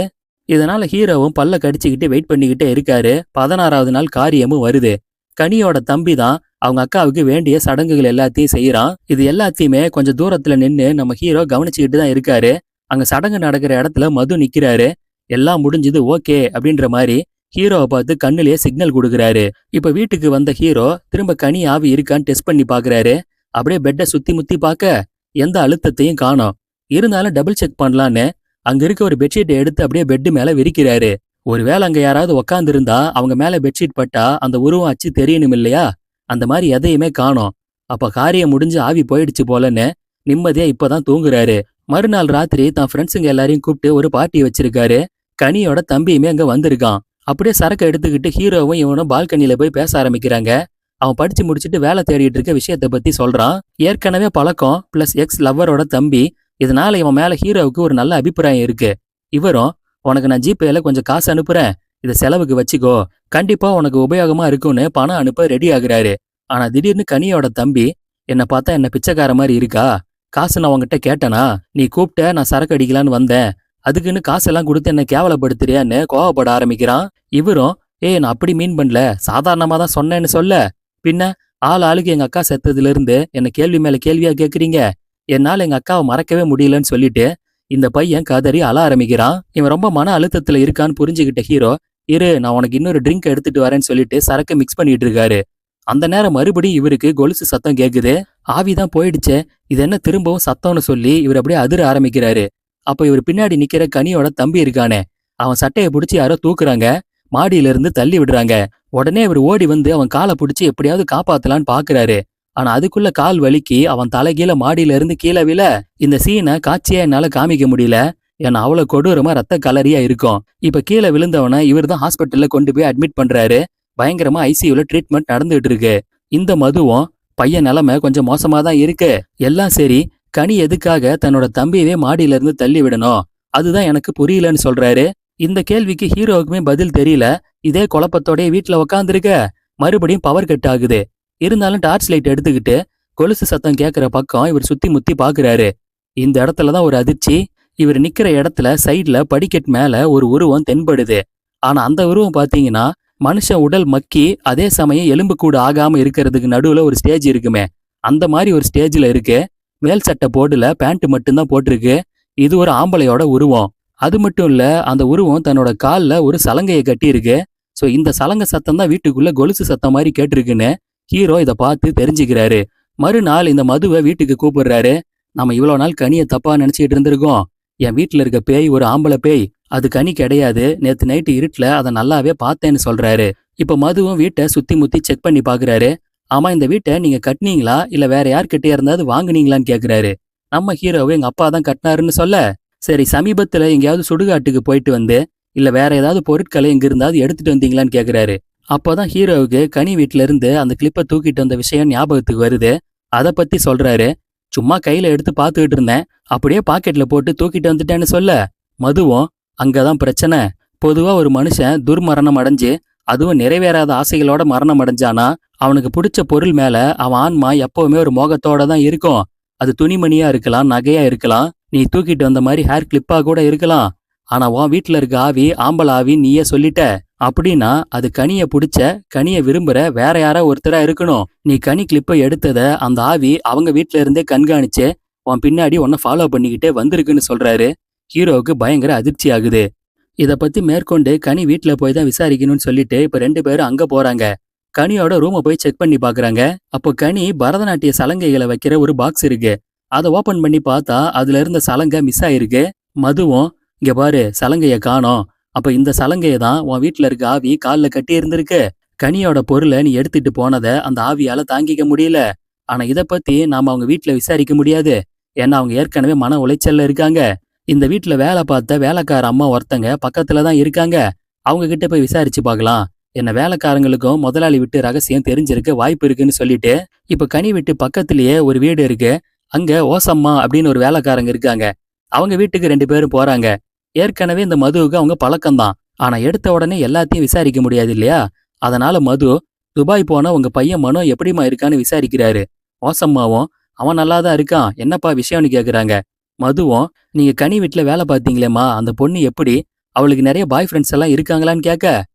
இதனால ஹீரோவும் பல்ல கடிச்சுக்கிட்டு வெயிட் பண்ணிக்கிட்டே இருக்காரு. 16வது நாள் காரியமும் வருது. கனியோட தம்பி தான் அவங்க அக்காவுக்கு வேண்டிய சடங்குகள் எல்லாத்தையும் செய்யறான். இது எல்லாத்தையுமே கொஞ்சம் தூரத்துல நின்னு நம்ம ஹீரோ கவனிச்சுக்கிட்டு தான் இருக்காரு. அங்க சடங்கு நடக்கிற இடத்துல மது நிக்கிறாரு. எல்லாம் முடிஞ்சது ஓகே அப்படின்ற மாதிரி ஹீரோவை பார்த்து கண்ணுலயே சிக்னல் கொடுக்குறாரு. இப்ப வீட்டுக்கு வந்த ஹீரோ திரும்ப கனி ஆவி இருக்கான்னு டெஸ்ட் பண்ணி பாக்குறாரு. அப்படியே பெட்டை சுத்தி முத்தி பார்க்க எந்த அழுத்தத்தையும் காணோம். இருந்தாலும் டபுள் செக் பண்ணலான்னு அங்க இருக்க ஒரு பெட்ஷீட்டை எடுத்து அப்படியே பெட்டு மேல விரிக்கிறாரு. ஒருவேளை அங்க யாராவது உக்காந்து இருந்தா அவங்க மேல பெட்ஷீட் பட்டா அந்த உருவம் அச்சு தெரியணும் இல்லையா, அந்த மாதிரி எதையுமே காணோம். அப்ப காரியம் முடிஞ்சு ஆவி போயிடுச்சு போலன்னு நிம்மதியா இப்பதான் தூங்குறாரு. மறுநாள் ராத்திரி தான் ஃப்ரெண்ட்ஸுங்க எல்லாரையும் கூப்பிட்டு ஒரு பார்ட்டி வச்சிருக்காரு. கனியோட தம்பியுமே அங்க வந்திருக்கான். அப்படியே சரக்கு எடுத்துக்கிட்டு ஹீரோவும் இவனும் பால்கனியில போய் பேச ஆரம்பிக்கிறாங்க. அவன் படிச்சு முடிச்சுட்டு வேலை தேடிட்டு இருக்க விஷயத்த பத்தி சொல்றான். ஏற்கனவே பழக்கம் பிளஸ் எக்ஸ் லவ்வரோட தம்பி. இதனால இவன் மேல ஹீரோவுக்கு ஒரு நல்ல அபிப்பிராயம் இருக்கு. இவரும், உனக்கு நான் ஜிபேல கொஞ்சம் காசு அனுப்புறேன், இதை செலவுக்கு வச்சுக்கோ, கண்டிப்பா உனக்கு உபயோகமா இருக்கும்னு பணம் அனுப்ப ரெடி ஆகுறாரு. ஆனா திடீர்னு கனியோட தம்பி, என்ன பார்த்தா என்ன பிச்சைக்கார மாதிரி இருக்கா? காசு நான் உன்கிட்ட கேட்டனா? நீ கூப்பிட்ட, நான் சரக்கு அடிக்கலான்னு வந்தேன். அதுக்குன்னு காசெல்லாம் கொடுத்து என்ன கேவலப்படுத்துறியான்னு கோவப்பட ஆரம்பிக்கிறான். இவரும், ஏய் நான் அப்படி மீன் பண்ணல, சாதாரணமா தான் சொன்னேன்னு சொல்ல. பின்ன ஆள் ஆளுக்கு எங்க அக்கா செத்ததுல இருந்து என்ன கேள்வி மேல கேள்வியா கேக்குறீங்க? என்னால எங்க அக்காவை மறக்கவே முடியலன்னு சொல்லிட்டு இந்த பையன் கதறி அழ ஆரம்பிக்கிறான். இவன் ரொம்ப மன அழுத்தத்துல இருக்கான்னு புரிஞ்சுக்கிட்ட ஹீரோ, இரு நான் உனக்கு இன்னொரு ட்ரிங்க் எடுத்துட்டு வரேன்னு சொல்லிட்டு சரக்கு மிக்ஸ் பண்ணிட்டு இருக்காரு. அந்த நேரம் மறுபடியும் இவருக்கு கொலுசு சத்தம் கேக்குது. ஆவிதான் போயிடுச்சே, இது என்ன திரும்பவும் சத்தம்னு சொல்லி இவர் அப்படியே அதிர ஆரம்பிக்கிறாரு. அப்ப இவர் பின்னாடி நிக்கிற கனியோட தம்பி இருக்கானே, அவன் சட்டையை பிடிச்சி யாரோ தூக்குறாங்க. மாடியில இருந்து தள்ளி விடுறாங்க. உடனே இவர் ஓடி வந்து அவன் காலை பிடிச்சி எப்படியாவது காப்பாத்தலான்னு பாக்குறாரு. ஆனா அதுக்குள்ள கால் வலிக்கு அவன் தலைகீழ மாடியில இருந்து கீழே விழ, இந்த சீனை காட்சியா என்னால காமிக்க முடியல. ஏன்னா அவ்வளவு கொடூரமா ரத்த கலரியா இருக்கும். இப்ப கீழே விழுந்தவன இவர் தான் ஹாஸ்பிட்டல்ல கொண்டு போய் அட்மிட் பண்றாரு. பயங்கரமா ஐசியூல ட்ரீட்மெண்ட் நடந்துட்டு இருக்கு. இந்த மதுவும் பையன் நிலைமை கொஞ்சம் மோசமா தான் இருக்கு. எல்லாம் சரி, கனி எதுக்காக தன்னோட தம்பியவே மாடியில இருந்து தள்ளி விடணும்? அதுதான் எனக்கு புரியலன்னு சொல்றாரு. இந்த கேள்விக்கு ஹீரோவுக்குமே பதில் தெரியல. இதே குழப்பத்தோட வீட்டுல உக்காந்துருக்க. மறுபடியும் பவர் கட் ஆகுது. இருந்தாலும் டார்ச் லைட் எடுத்துக்கிட்டு கொலுசு சத்தம் கேட்கிற பக்கம் இவர் சுத்தி முத்தி பாக்குறாரு. இந்த இடத்துலதான் ஒரு அதிர்ச்சி. இவர் நிக்கிற இடத்துல சைட்ல படிக்கட் மேல ஒரு உருவம் தென்படுது. ஆனா அந்த உருவம் பாத்தீங்கன்னா மனுஷன் உடல் மக்கி அதே சமயம் எலும்பு கூட ஆகாம இருக்கிறதுக்கு நடுவுல ஒரு ஸ்டேஜ் இருக்குமே, அந்த மாதிரி ஒரு ஸ்டேஜ்ல இருக்கு. மேல் சட்டை போடல, பேண்ட் மட்டும்தான் போட்டிருக்கு. இது ஒரு ஆம்பளையோட உருவம். அது மட்டும் இல்ல, அந்த உருவம் தன்னோட கால்ல ஒரு சலங்கையை கட்டி இருக்கு. சோ இந்த சலங்கை சத்தம் தான் வீட்டுக்குள்ள கொலுசு சத்தம் மாதிரி கேட்டிருக்குன்னு ஹீரோ இதை பார்த்து தெரிஞ்சுக்கிறாரு. மறுநாள் இந்த மதுவை வீட்டுக்கு கூப்பிடுறாரு. நம்ம இவ்வளவு நாள் கனியை தப்பா நினைச்சிட்டு இருந்திருக்கோம். என் வீட்டுல இருக்க பேய் ஒரு ஆம்பளை பேய், அது கனி கிடையாது. நேத்து நைட்டு இருட்டுல அதை நல்லாவே பார்த்தேன்னு சொல்றாரு. இப்ப மதுவும் வீட்டை சுத்தி முத்தி செக் பண்ணி பாக்குறாரு. ஆமா, இந்த வீட்டை நீங்க கட்டினீங்களா இல்ல வேற யார்கிட்டயா இருந்தாவது வாங்குனீங்களான்னு கேக்குறாரு. நம்ம ஹீரோவை எங்க அப்பா தான் கட்டினாருன்னு சொல்ல, சரி சமீபத்துல எங்கேயாவது சுடுகாட்டுக்கு போயிட்டு வந்து இல்ல வேற ஏதாவது பொருட்களை எங்க இருந்தாவது எடுத்துட்டு வந்தீங்களான்னு கேக்குறாரு. அப்போதான் ஹீரோவுக்கு கனி வீட்டுல இருந்து அந்த கிளிப்பை தூக்கிட்டு வந்த விஷயம் ஞாபகத்துக்கு வருது. அதை பத்தி சொல்றாரு. சும்மா கையில எடுத்து பாத்துக்கிட்டு இருந்தேன், அப்படியே பாக்கெட்ல போட்டு தூக்கிட்டு வந்துட்டேன்னு சொல்ல, மதுவும் அங்கதான் பிரச்சனை. பொதுவா ஒரு மனுஷன் துர்மரணம் அடைஞ்சு, அதுவும் நிறைவேறாத ஆசைகளோட மரணம் அடைஞ்சானா அவனுக்கு பிடிச்ச பொருள் மேல அவன் ஆன்மா எப்பவுமே ஒரு மோகத்தோட தான் இருக்கும். அது துணிமணியா இருக்கலாம், நகையா இருக்கலாம், நீ தூக்கிட்டு வந்த மாதிரி ஹேர் கிளிப்பா கூட இருக்கலாம். ஆனா உன் வீட்டுல இருக்க ஆவி ஆம்பளை ஆவி நீயே சொல்லிட்ட. அப்படின்னா அது கனிய பிடிச்ச, கனிய விரும்புற வேற யாரா ஒருத்தரா இருக்கணும். நீ கனி கிளிப்பை எடுத்தத அந்த ஆவி அவங்க வீட்டுல இருந்தே கண்காணிச்சு உன் பின்னாடி உன்னை ஃபாலோ பண்ணிக்கிட்டே வந்திருக்குன்னு சொல்றாரு. ஹீரோவுக்கு பயங்கர அதிர்ச்சி ஆகுது. இத பத்தி மேற்கொண்டு கனி வீட்டுல போய் தான் விசாரிக்கணும்னு சொல்லிட்டு இப்ப 2 பேரும் அங்க போறாங்க. கனியோட ரூமை போய் செக் பண்ணி பாக்குறாங்க. அப்போ கனி பரதநாட்டிய சலங்கைகளை வைக்கிற ஒரு பாக்ஸ் இருக்கு. அதை ஓபன் பண்ணி பார்த்தா அதுல இருந்த சலங்கை மிஸ் ஆயிருக்கு. மதுவும், இங்க பாரு சலங்கைய காணோம். அப்ப இந்த சலங்கையை தான் உன் வீட்டுல இருக்க ஆவி கால்ல கட்டி இருந்திருக்கு. கனியோட பொருளை நீ எடுத்துட்டு போனத அந்த ஆவியால தாங்கிக்க முடியல. ஆனா இத பத்தி நாம அவங்க வீட்டுல விசாரிக்க முடியாது. ஏன்னா அவங்க ஏற்கனவே மன உளைச்சல்ல இருக்காங்க. இந்த வீட்டுல வேலை பார்த்த வேலைக்கார அம்மா ஒருத்தங்க பக்கத்துலதான் இருக்காங்க. அவங்க கிட்ட போய் விசாரிச்சு பார்க்கலாம். என்ன வேலைக்காரங்களுக்கும் முதலாளி விட்டு ரகசியம் தெரிஞ்சிருக்க வாய்ப்பு இருக்குன்னு சொல்லிட்டு இப்ப கனி வீட்டு பக்கத்திலேயே ஒரு வீடு இருக்கு. அங்க ஓசம்மா அப்படின்னு ஒரு வேலைக்காரங்க இருக்காங்க. அவங்க வீட்டுக்கு 2 பேரும் போறாங்க. ஏற்கனவே இந்த மதுவுக்கு அவங்க பழக்கம்தான். ஆனா எடுத்த உடனே எல்லாத்தையும் விசாரிக்க முடியாது இல்லையா? அதனால மது, துபாய் போன உங்க பையன் மனோ எப்படிமா இருக்கான்னு விசாரிக்கிறாரு. ஓசம்மாவும், அவன் நல்லாதான் இருக்கான், என்னப்பா விஷயம்னு கேக்குறாங்க. மதுவும், நீங்க கனி வீட்டுல வேலை பார்த்தீங்களேம்மா, அந்த பொண்ணு எப்படி, அவளுக்கு நிறைய பாய் ஃப்ரெண்ட்ஸ் எல்லாம் இருக்காங்களான்னு கேட்க,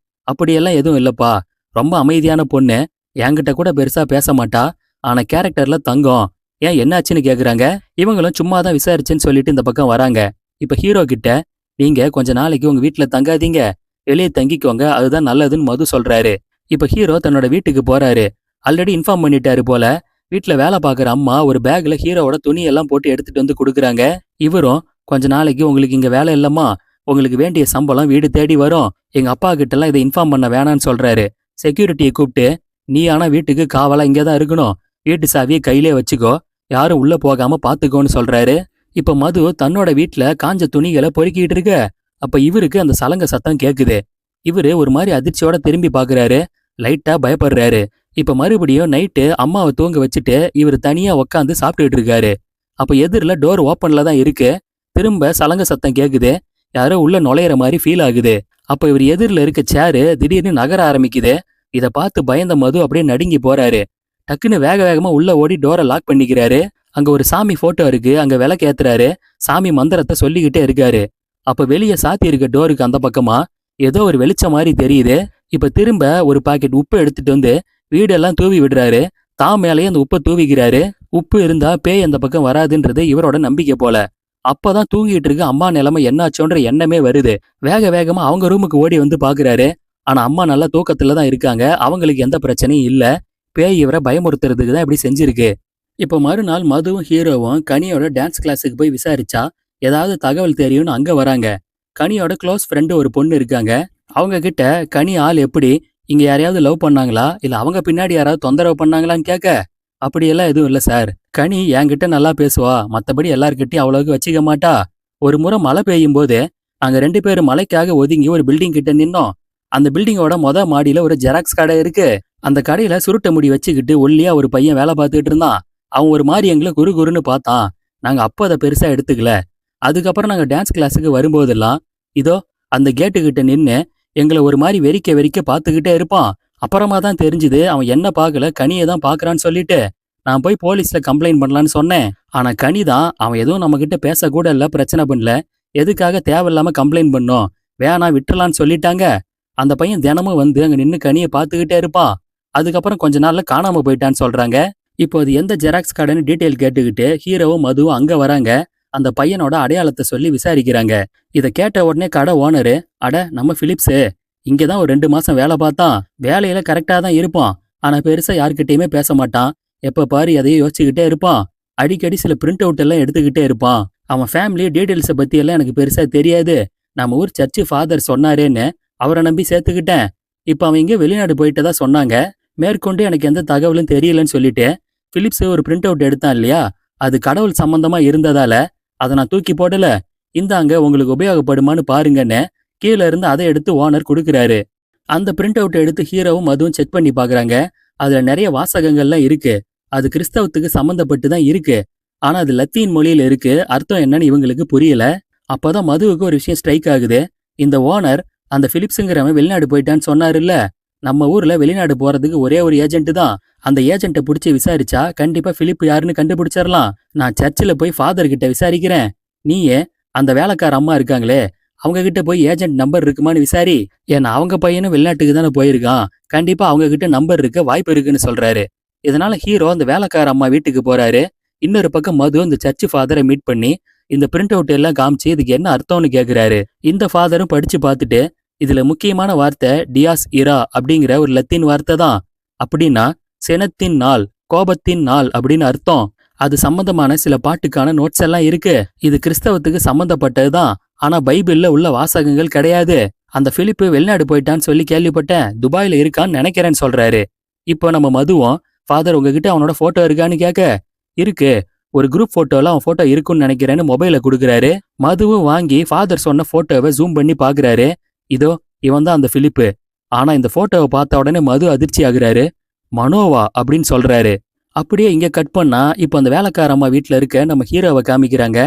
அப்படியெல்லாம் எதுவும் இல்லப்பா, ரொம்ப அமைதியான பொண்ணு, என்கிட்ட கூட பெருசா பேச மாட்டா, ஆனா கேரக்டர்ல தங்கம். ஏன் என்னாச்சுன்னு கேக்குறாங்க. இவங்களும் சும்மா தான் விசாரிச்சேன்னு சொல்லிட்டு இந்த பக்கம் வராங்க. இப்ப ஹீரோ கிட்ட, நீங்க கொஞ்ச நாளைக்கு உங்க வீட்டுல தங்காதீங்க, வெளியே தங்கிக்கோங்க, அதுதான் நல்லதுன்னு மது சொல்றாரு. இப்ப ஹீரோ தன்னோட வீட்டுக்கு போறாரு. ஆல்ரெடி இன்ஃபார்ம் பண்ணிட்டாரு போல. வீட்டுல வேலை பாக்குற அம்மா ஒரு பேக்ல ஹீரோவோட துணியெல்லாம் போட்டு எடுத்துட்டு வந்து கொடுக்குறாங்க. இவரும், கொஞ்ச நாளைக்கு உங்களுக்கு இங்க வேலை இல்லம்மா, உங்களுக்கு வேண்டிய சம்பளம் வீடு தேடி வரும், எங்க அப்பா கிட்ட எல்லாம் இதை இன்ஃபார்ம் பண்ண வேணான்னு சொல்றாரு. செக்யூரிட்டியை கூப்பிட்டு, நீ ஆனா வீட்டுக்கு காவலா இங்கதான் இருக்கணும், வீட்டு சாவியை கையிலே வச்சுக்கோ, யாரும் உள்ள போகாம பாத்துக்கோன்னு சொல்றாரு. இப்ப மது தன்னோட வீட்டுல காஞ்ச துணிகளை பொறுக்கிட்டு இருக்க. அப்ப இவருக்கு அந்த சலங்க சத்தம் கேக்குது. இவரு ஒரு மாதிரி அதிர்ச்சியோட திரும்பி பாக்குறாரு. லைட்டா பயப்படுறாரு. இப்ப மறுபடியும் நைட்டு அம்மாவை தூங்க வச்சுட்டு இவர் தனியா உக்காந்து சாப்பிட்டுட்டு இருக்காரு. அப்ப எதிரில டோர் ஓப்பன்ல தான் இருக்கு. திரும்ப சலங்க சத்தம் கேக்குது. யாரோ உள்ள நுழையிற மாதிரி ஃபீல் ஆகுது. அப்ப இவர் எதிரில இருக்க சேரு திடீர்னு நகர ஆரம்பிக்குது. இத பார்த்து பயந்த மது அப்படியே நடுங்கி போறாரு. டக்குன்னு வேக வேகமா உள்ள ஓடி டோரை லாக் பண்ணிக்கிறாரு. அங்க ஒரு சாமி போட்டோ இருக்கு. அங்க விளக்கு ஏத்துறாரு. சாமி மந்திரத்தை சொல்லிக்கிட்டே இருக்காரு. அப்ப வெளியே சாத்தி இருக்க டோருக்கு அந்த பக்கமா ஏதோ ஒரு வெளிச்சம் மாதிரி தெரியுது. இப்ப திரும்ப ஒரு பாக்கெட் உப்பு எடுத்துட்டு வந்து வீடெல்லாம் தூவி விடுறாரு. தான் மேலேயே அந்த உப்பை தூவிக்கிறாரு. உப்பு இருந்தா பேய் அந்த பக்கம் வராதுன்றது இவரோட நம்பிக்கை போல. அப்பதான் தூங்கிட்டு இருக்க அம்மா நிலைமை என்னாச்சோன்ற எண்ணமே வருது. வேக வேகமா அவங்க ரூமுக்கு ஓடி வந்து பாக்குறாரு. ஆனா அம்மா நல்லா தூக்கத்துல தான் இருக்காங்க. அவங்களுக்கு எந்த பிரச்சனையும் இல்ல. பேய் இவரை பயமுறுத்துறதுக்கு தான் இப்படி செஞ்சிருக்கு. இப்போ மறுநாள் மதுவும் ஹீரோவும் கனியோட டான்ஸ் கிளாஸுக்கு போய் விசாரிச்சா ஏதாவது தகவல் தெரியும்னு அங்க வராங்க. கனியோட க்ளோஸ் ஃப்ரெண்டு ஒரு பொண்ணு இருக்காங்க. அவங்க கிட்ட கனி ஆள் எப்படி, இங்க யாரையாவது லவ் பண்ணாங்களா இல்ல அவங்க பின்னாடி யாராவது தொந்தரவு பண்ணாங்களான்னு கேட்க, அப்படியெல்லாம் எதுவும் இல்ல சார். கனி என்கிட்ட நல்லா பேசுவா, மத்தபடி எல்லார்கிட்டயும் அவ்வளவுக்கு வச்சுக்க மாட்டா. ஒரு முறை மழை பெய்யும் போது நாங்க 2 பேரும் மழைக்காக ஒதுங்கி ஒரு பில்டிங் கிட்ட நின்னோம். அந்த பில்டிங்கோட மாடியில ஒரு ஜெராக்ஸ் கடை இருக்கு. அந்த கடையில சுருட்ட முடி வச்சுக்கிட்டு ஒல்லியா ஒரு பையன் வேலை பார்த்துட்டு இருந்தான். அவன் ஒரு மாதிரி எங்களை குறு குறுன்னு பார்த்தான். நாங்க அப்போ அதை பெருசா எடுத்துக்கல. அதுக்கப்புறம் நாங்க டான்ஸ் கிளாஸுக்கு வரும்போதெல்லாம் இதோ அந்த கேட்டுக்கிட்ட நின்னு எங்களை ஒரு மாதிரி வெறிக்க வெறிக்க பார்த்துக்கிட்டே இருப்பான். அப்புறமா தான் தெரிஞ்சுது அவன் என்ன பார்க்கல கனியை தான் பார்க்கறான்னு சொல்லிட்டு நான் போய் போலீஸ்ல கம்ப்ளைண்ட் பண்ணலான்னு சொன்னேன். ஆனா கனி தான் அவன் எதுவும் நம்ம கிட்ட பேசக்கூட இல்ல, பிரச்சனை பண்ணல, எதுக்காக தேவையில்லாம கம்ப்ளைண்ட் பண்ணோம், வேணா விட்டுறலான்னு சொல்லிட்டாங்க. அந்த பையன் தினமும் வந்து அங்க நின்னு கனியை பார்த்துக்கிட்டே இருப்பான். அதுக்கப்புறம் கொஞ்ச நாள்ல காணாம போயிட்டான்னு சொல்றாங்க. இப்போ அது எந்த ஜெராக்ஸ் கடைன்னு டீட்டெயில் கேட்டுக்கிட்டு ஹீரோவும் மதுவும் அங்க வராங்க. அந்த பையனோட அடையாளத்தை சொல்லி விசாரிக்கிறாங்க. இதை கேட்ட உடனே கடை ஓனரு, அட நம்ம பிலிப்ஸு, இங்கதான் ஒரு 2 மாசம் வேலை பார்த்தான், வேலையில கரெக்டா தான் இருப்பான், ஆனா பெருசா யார்கிட்டயுமே பேச மாட்டான், எப்ப பாரு எதையும் யோசிச்சுக்கிட்டே இருப்பான், அடிக்கடி சில பிரிண்ட் அவுட் எல்லாம் எடுத்துக்கிட்டே இருப்பான், அவன் ஃபேமிலி டீட்டெயில்ஸை பத்தி எல்லாம் எனக்கு பெருசா தெரியாது, நம்ம ஊர் சர்ச்சு ஃபாதர் சொன்னாரேன்னு அவரை நம்பி சேர்த்துக்கிட்டேன். இப்ப அவன் இங்கே வெளிநாடு போயிட்டதா சொன்னாங்க. மேற்கொண்டு எனக்கு எந்த தகவலும் தெரியலன்னு சொல்லிட்டு பிலிப்ஸ் ஒரு பிரிண்ட் அவுட் எடுத்தான் இல்லையா, அது கடவுள் சம்பந்தமா இருந்ததால அதை நான் தூக்கி போடல, இந்தாங்க உங்களுக்கு உபயோகப்படுமான்னு பாருங்கன்னு கீழே இருந்து அதை எடுத்து ஓனர் கொடுக்குறாரு. அந்த பிரிண்ட் அவுட் எடுத்து ஹீரோவும் மதுவும் செக் பண்ணி பாக்குறாங்க. அதுல நிறைய வாசகங்கள்லாம் இருக்கு. அது கிறிஸ்தவத்துக்கு சம்மந்தப்பட்டு தான் இருக்கு. ஆனா அது லத்தீன் மொழியில இருக்கு. அர்த்தம் என்னன்னு இவங்களுக்கு புரியல. அப்பதான் மதுவுக்கு ஒரு விஷயம் ஸ்ட்ரைக் ஆகுது. இந்த ஓனர் அந்த பிலிப்ஸுங்கிறவன் வெளிநாடு போயிட்டான்னு சொன்னாருல்ல, நம்ம ஊர்ல வெளிநாடு போறதுக்கு ஒரே ஒரு ஏஜென்ட் தான். அந்த ஏஜென்ட்டை பிடிச்சி விசாரிச்சா கண்டிப்பா பிலிப் யாருன்னு கண்டுபிடிச்சிடலாம். நான் சர்ச்சில் போய் ஃபாதர் கிட்ட விசாரிக்கிறேன், நீயே அந்த வேலைக்கார அம்மா இருக்காங்களே அவங்க கிட்ட போய் ஏஜென்ட் நம்பர் இருக்குமான்னு விசாரி, ஏன்னா அவங்க பையனும் வெளிநாட்டுக்கு தானே போயிருக்கான், கண்டிப்பா அவங்க கிட்ட நம்பர் இருக்க வாய்ப்பு இருக்குன்னு சொல்றாரு. இதனால ஹீரோ அந்த வேலைக்கார அம்மா வீட்டுக்கு போறாரு. இன்னொரு பக்கம் மது அந்த சர்ச் ஃபாதரை மீட் பண்ணி இந்த பிரிண்ட் அவுட் எல்லாம் காமிச்சு இதுக்கு என்ன அர்த்தம்னு கேக்குறாரு. இந்த ஃபாதரும் படிச்சு பார்த்துட்டு இதுல முக்கியமான வார்த்தை டியாஸ் இரா அப்படிங்கிற ஒரு லத்தீன் வார்த்தை தான். அப்படின்னா செனத்தின் நாள், கோபத்தின் நாள் அப்படின்னு அர்த்தம். அது சம்பந்தமான சில பாட்டுக்கான நோட்ஸ் எல்லாம் இருக்கு. இது கிறிஸ்தவத்துக்கு சம்பந்தப்பட்டதுதான், ஆனா பைபிள்ல உள்ள வாசகங்கள் கிடையாது. அந்த பிலிப்பு வெளிநாடு போயிட்டான்னு சொல்லி கேள்விப்பட்டேன், துபாயில இருக்கான்னு நினைக்கிறேன்னு சொல்றாரு. இப்போ நம்ம மதுவும், ஃபாதர் உங்ககிட்ட அவனோட போட்டோ இருக்கான்னு கேட்க, இருக்கு, ஒரு குரூப் போட்டோல அவன் போட்டோ இருக்குன்னு நினைக்கிறேன்னு மொபைல கொடுக்குறாரு. மதுவும் வாங்கி ஃபாதர் சொன்ன போட்டோவை ஜூம் பண்ணி பாக்குறாரு. இதோ இவன் தான் அந்த பிலிப்பு. ஆனா இந்த போட்டோவை பார்த்த உடனே மது அதிர்ச்சி ஆகுறாரு. மனோவா அப்படின்னு சொல்றாரு. அப்படியே இங்க கட் பண்ணா இப்போ அந்த வேலைக்கார அம்மா வீட்டுல இருக்க நம்ம ஹீரோவை காமிக்கிறாங்க.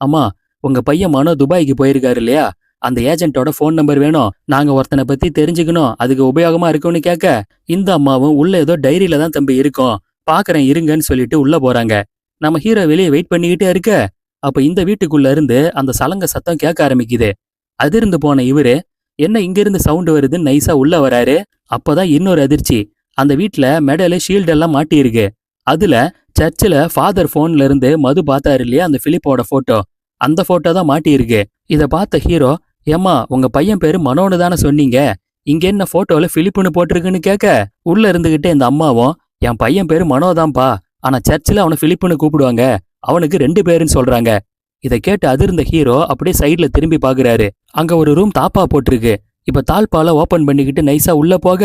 அம்மா, உங்க பையன் மனோ துபாய்க்கு போயிருக்காரு இல்லையா, அந்த ஏஜென்ட்டோட ஃபோன் நம்பர் வேணும், நாங்க ஒருத்தனை பத்தி தெரிஞ்சுக்கணும், அதுக்கு உபயோகமா இருக்கும்னு கேட்க, இந்த அம்மாவும் உள்ள ஏதோ டைரியில தான் தம்பி இருக்கும், பாக்குறேன் இருங்கன்னு சொல்லிட்டு உள்ள போறாங்க. நம்ம ஹீரோ வெளியே வெயிட் பண்ணிக்கிட்டே இருக்க, அப்ப இந்த வீட்டுக்குள்ள இருந்து அந்த சலங்க சத்தம் கேட்க ஆரம்பிக்குது. அதிர்ந்து போன இவரு, என்ன இங்கிருந்து சவுண்ட் வருதுன்னு நைஸா உள்ள வராரு. அப்பதான் இன்னொரு அதிர்ச்சி, அந்த வீட்டுல மெடலு ஷீல்டு எல்லாம் மாட்டி இருக்கு. அதுல சர்ச்சில் ஃபாதர் போன்ல இருந்து மது பார்த்தாரு இல்லையா அந்த பிலிப்போட போட்டோ, அந்த போட்டோ தான் மாட்டி இருக்கு. இத பார்த்த ஹீரோ, ஏம்மா உங்க பையன் பேரு மனோன்னு தானே சொன்னீங்க, இங்க என்ன போட்டோல பிலிப்புன்னு போட்டிருக்குன்னு கேட்க, உள்ள இருந்துகிட்டே இந்த அம்மாவும், என் பையன் பேரு மனோதான்பா, ஆனா சர்ச்சில் அவனை பிலிப்புன்னு கூப்பிடுவாங்க, அவனுக்கு 2 பேருன்னு சொல்றாங்க. இதை கேட்டு அதிர்ந்த ஹீரோ அப்படியே சைட்ல திரும்பி பாக்குறாரு. அங்க ஒரு ரூம் தாப்பா போட்டிருக்கு. இப்ப தாழ்பால ஓபன் பண்ணிக்கிட்டு நைஸா உள்ள போக,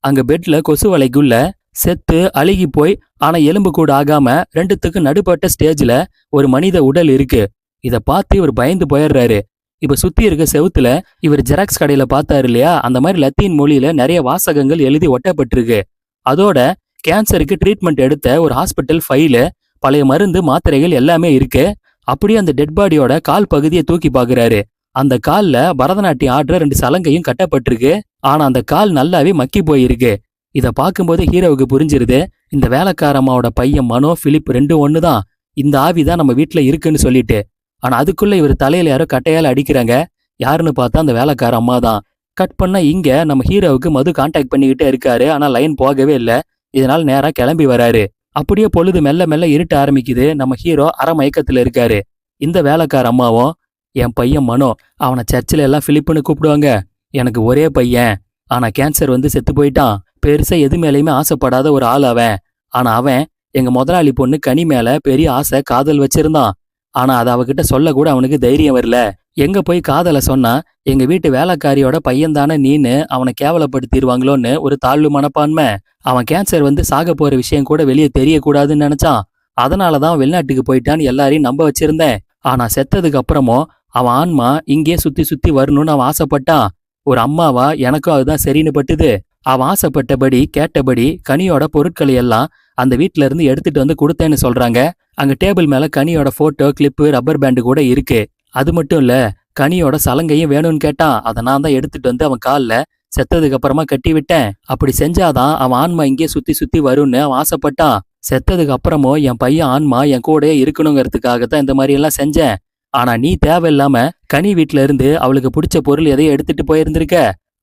அங்க பெட்ல கொசு வலைக்குள்ள செத்து அழுகி போய் ஆனா எலும்பு கூட ஆகாம 2த்துக்கு நடுப்பட்ட ஸ்டேஜ்ல ஒரு மனித உடல் இருக்கு. இத பார்த்து இவர் பயந்து போயிடுறாரு. இப்ப சுத்தி இருக்க செவுத்துல இவர் ஜெராக்ஸ் கடையில பார்த்தாரு இல்லையா, அந்த மாதிரி லத்தீன் மொழியில நிறைய வாசகங்கள் எழுதி ஒட்டப்பட்டிருக்கு. அதோட கேன்சருக்கு ட்ரீட்மெண்ட் எடுத்த ஒரு ஹாஸ்பிட்டல் ஃபைலு, பழைய மருந்து மாத்திரைகள் எல்லாமே இருக்கு. அப்படியே அந்த டெட் பாடியோட கால் பகுதியை தூக்கி பாக்குறாரு. அந்த கால்ல பரதநாட்டியம் ஆடுற 2 சலங்கையும் கட்டப்பட்டிருக்கு. ஆனா அந்த கால் நல்லாவே மக்கி போயிருக்கு. இத பார்க்கும்போது ஹீரோவுக்கு புரிஞ்சிருது, இந்த வேலைக்கார அம்மாவோட பையன் மனோ, பிலிப் ரெண்டும் ஒண்ணுதான். இந்த ஆவி தான் நம்ம வீட்ல இருக்குன்னு சொல்லிட்டு. ஆனா அதுக்குள்ள இவர் தலையில யாரோ கட்டையால அடிக்கிறாங்க. யாருன்னு பார்த்தா அந்த வேலைக்கார அம்மா தான். கட் பண்ணா இங்க நம்ம ஹீரோவுக்கு மது கான்டாக்ட் பண்ணிக்கிட்டே இருக்காரு. ஆனா லைன் போகவே இல்ல. இதனால நேரா கிளம்பி வராரு. அப்படியே பொழுது மெல்ல மெல்ல இருட்ட ஆரம்பிக்குது. நம்ம ஹீரோ அரை மயக்கத்துல இருக்காரு. இந்த வேலைக்கார அம்மாவும், என் பையன் மனோ, அவனை சர்ச்சில் எல்லாம் பிலிப்புன்னு கூப்பிடுவாங்க. எனக்கு ஒரே பையன், ஆனா கேன்சர் வந்து செத்து போயிட்டான். பெருசா எது மேலேயுமே ஆசைப்படாத ஒரு ஆள் அவன். ஆனா அவன் எங்க முதலாளி பொண்ணு கனி மேல பெரிய ஆசை, காதல் வச்சிருந்தான். ஆனா அதை அவகிட்ட சொல்ல கூட அவனுக்கு தைரியம் வரல. எங்க போய் காதலை சொன்னா எங்க வீட்டு வேலைக்காரியோட பையன் தானே நீன்னு அவனை கேவலப்படுத்திடுவாங்களோன்னு ஒரு தாழ்வு மனப்பான்மை. அவன் கேன்சர் வந்து சாக போற விஷயம் கூட வெளியே தெரியக்கூடாதுன்னு நினைச்சான். அதனாலதான் வெளிநாட்டுக்கு போயிட்டான்னு எல்லாரையும் நம்ப வச்சிருந்தேன். ஆனா செத்ததுக்கு அப்புறமும் அவன் ஆன்மா இங்கேயே சுத்தி சுத்தி வரணும்னு அவன் ஆசைப்பட்டான். ஒரு அம்மாவா எனக்கும் அதுதான் சரின்னு பட்டுது. அவன் ஆசைப்பட்டபடி கேட்டபடி கனியோட பொருட்களை எல்லாம் அந்த வீட்ல இருந்து எடுத்துட்டு வந்து கொடுத்தேன்னு சொல்றாங்க. அங்க டேபிள் மேல கனியோட போட்டோ, கிளிப்பு, ரப்பர் பேண்டு கூட இருக்கு. அது மட்டும் இல்ல, கனியோட சலங்கையும் வேணும்னு கேட்டான். அதை நான் தான் எடுத்துட்டு வந்து அவன் கால்ல செத்ததுக்கு அப்புறமா கட்டி விட்டேன். அப்படி செஞ்சாதான் அவன் ஆன்மா இங்கே சுத்தி சுத்தி வரும்னு அவன் ஆசைப்பட்டான். செத்ததுக்கு அப்புறமும் என் பையன் ஆன்மா என் கூடயே இருக்கணுங்கிறதுக்காகத்தான் இந்த மாதிரி எல்லாம் செஞ்சேன். ஆனா நீ தேவையில்லாம கனி வீட்ல இருந்து அவளுக்கு பிடிச்ச பொருள் எதையும் எடுத்துட்டு போயிருந்திருக்க.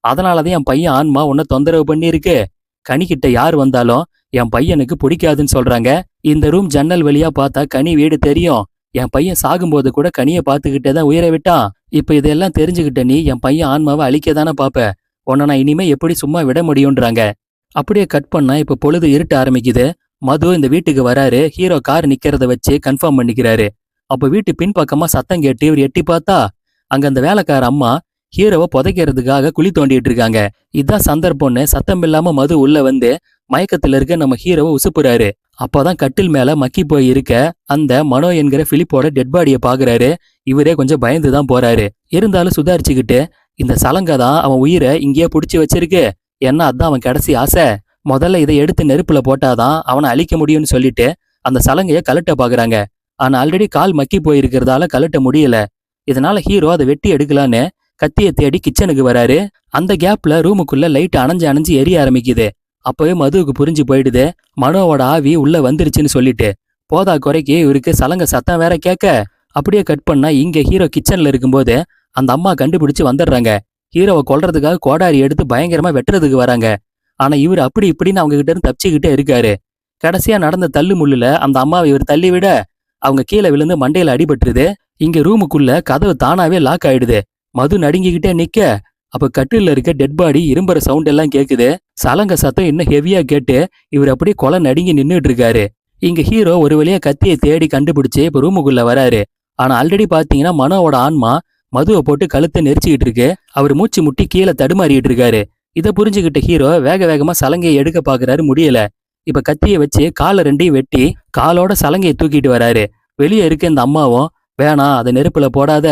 அதனாலதான் என் பையன் ஆன்மா உன்னை தொந்தரவு பண்ணிருக்கு. கனிக்கிட்ட யார் வந்தாலும் என் பையனுக்கு பிடிக்காதுன்னு சொல்றாங்க. இந்த ரூம் ஜன்னல் வழியா பார்த்தா கனி வீடு தெரியும். என் பையன் சாகும்போது கூட கனியை பார்த்துக்கிட்டே தான் உயிரை விட்டான். இப்ப இதெல்லாம் தெரிஞ்சுக்கிட்ட நீ என் பையன் ஆன்மாவை அழிக்க தானே பாப்ப. உன்னை நான் இனிமே எப்படி சும்மா விட முடியும்ன்றாங்க. அப்படியே கட் பண்ணா இப்ப பொழுது இருட்ட ஆரம்பிக்குது. மது இந்த வீட்டுக்கு வராரு. ஹீரோ கார் நிக்கிறத வச்சு கன்ஃபார்ம் பண்ணிக்கிறாரு. அப்ப வீட்டு பின்பக்கமா சத்தம் கேட்டு இவர் எட்டி பார்த்தா அங்க அந்த வேலைக்கார அம்மா ஹீரோவை புதைக்கிறதுக்காக குழி தோண்டிட்டு இருக்காங்க. இதான் சந்தர்ப்பம்னு சத்தம் இல்லாம மது உள்ள வந்து மயக்கத்துல இருக்க நம்ம ஹீரோவை உசுப்புறாரு. அப்பதான் கட்டில் மேல மக்கி போய் இருக்க அந்த மனோ என்கிற பிலிப்போட டெட் பாடியை பாக்குறாரு. இவரே கொஞ்சம் பயந்துதான் போறாரு. இருந்தாலும் சுதாரிச்சுக்கிட்டு, இந்த சலங்கை தான் அவன் உயிரை இங்கேயே புடிச்சு வச்சிருக்கு. ஏன்னா அதான் அவன் கடைசி ஆசை. முதல்ல இதை எடுத்து நெருப்புல போட்டாதான் அவனை அழிக்க முடியும்னு சொல்லிட்டு அந்த சலங்கைய கலட்ட பாக்குறாங்க. ஆனா ஆல்ரெடி கால் மக்கி போயிருக்கிறதால கலட்ட முடியல. இதனால ஹீரோ அதை வெட்டி எடுக்கலான்னு கத்தியை தேடி கிச்சனுக்கு வராரு. அந்த கேப்ல ரூமுக்குள்ள லைட் அணைஞ்சு அணைஞ்சு எரிய ஆரம்பிக்குது. அப்பவே மதுவுக்கு புரிஞ்சு போயிடுது, மனோவோட ஆவி உள்ள வந்துருச்சுன்னு சொல்லிட்டு. போதா குறைக்கு இவருக்கு சலங்க சத்தம் வேற கேட்க. அப்படியே கட் பண்ணா இங்க ஹீரோ கிச்சன்ல இருக்கும்போது அந்த அம்மா கண்டுபிடிச்சு வந்துடுறாங்க. ஹீரோவை கொல்றதுக்காக கோடாரி எடுத்து பயங்கரமா வெட்டுறதுக்கு வராங்க. ஆனா இவர் அப்படி இப்படின்னு அவங்க கிட்ட இருந்து தப்பிச்சுக்கிட்டே இருக்காரு. கடைசியா நடந்த தள்ளு முள்ளுல அந்த அம்மாவை இவர் தள்ளி விட அவங்க கீழே விழுந்து மண்டையில அடிபட்டுருது. இங்க ரூமுக்குள்ள கதவு தானாவே லாக் ஆயிடுது. மது நடுங்கிக்கிட்டே நிக்க அப்ப கட்டில இருக்க டெட் பாடி இரும்புற சவுண்ட் எல்லாம் கேக்குது. சலங்க சத்தம் இன்னும் ஹெவியா கேட்டு இவர் அப்படியே கொலை நடுங்கி நின்றுட்டு இருக்காரு. இங்க ஹீரோ ஒரு வழியா கத்தியை தேடி கண்டுபிடிச்சு இப்ப ரூமுக்குள்ள வராரு. ஆனா ஆல்ரெடி பாத்தீங்கன்னா மனோவோட ஆன்மா மதுவை போட்டு கழுத்தை நெரிச்சுக்கிட்டு இருக்கு. அவர் மூச்சு முட்டி கீழே தடுமாறிட்டு இருக்காரு. இதை புரிஞ்சுக்கிட்ட ஹீரோ வேக வேகமா சலங்கையை எடுக்க பாக்குறாரு, முடியல. இப்ப கத்தியை வச்சு காலை ரெண்டையும் வெட்டி காலோட சலங்கையை தூக்கிட்டு வராரு. வெளியே இருக்க இந்த அம்மாவும், வேணாம் அதை நெருப்புல போடாத,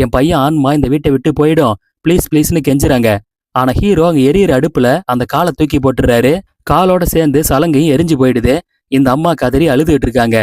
என் பையன் ஆன்மா இந்த வீட்டை விட்டு போயிடும், ப்ளீஸ் ப்ளீஸ்னு கெஞ்சுறாங்க. ஆனா ஹீரோ அங்க எரியிற அடுப்புல அந்த காலை தூக்கி போட்டுறாரு. காலோட சேர்ந்து சலங்கையும் எரிஞ்சு போயிடுது. இந்த அம்மா கதறி அழுதுகிட்டு இருக்காங்க.